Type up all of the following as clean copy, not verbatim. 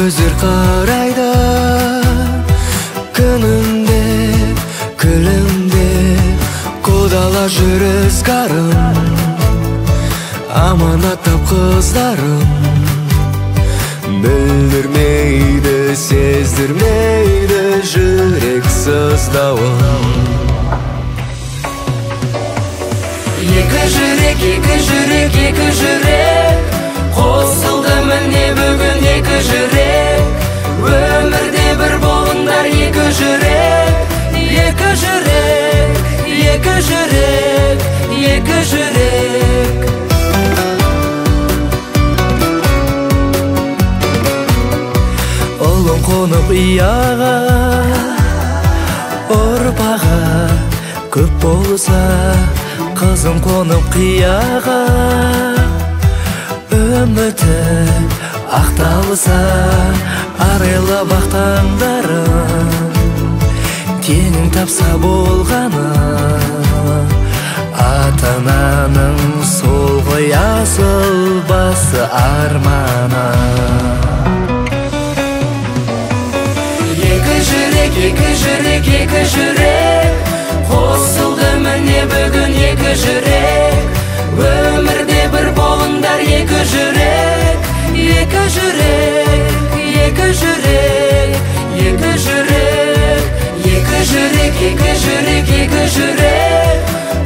көздөр карайды күнүмде күлүмде кудала жүр ызгарым аманаттап кыздарым билдирмейди сездирмейди жүрек сыздауын екі жүрек қосылды міне бүгін екі жүрек өмірде бір болыңдар екі жүрек ұлың қонып ұяға ұрпағы көп болса қызым қонып қияға үміті ақталса арайлы бақтаңдарым теңің тапса болғаны ата-ананың сол ғой асыл басы арманы екі жүрек қосылды міне бүгін екі жүрек өмірде бір болыңдар екі жүрек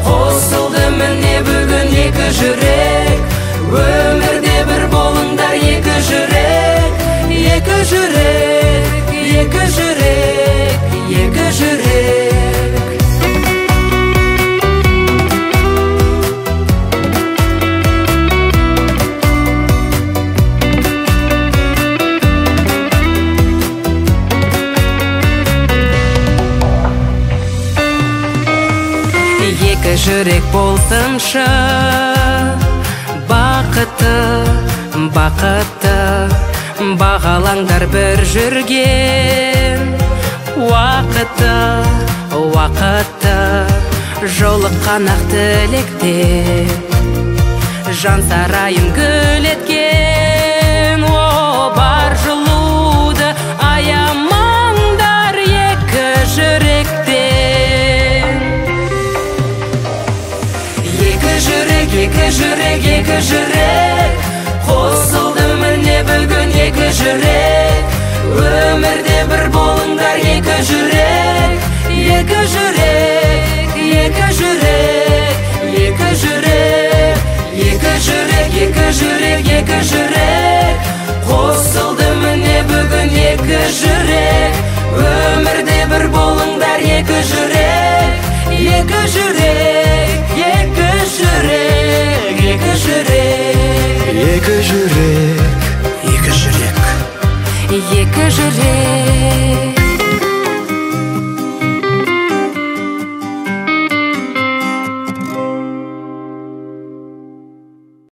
қосылды міне бүгін екі жүрек өмірде бір болыңдар екі жүрек екі жүрек болсыншы бақытты бағалаңдар бір жүрген уақытты жолыққан ақ тілекте жан сарайын гүл еткен бар жылуды аямаңдар екі жүректен екі жүрек қосылды міне бүгін екі жүрек өмірде бір болыңдар екі жүрек қосылды міне бүгін екі жүрек өмірде бір болыңдар екі жүрек екі жүрек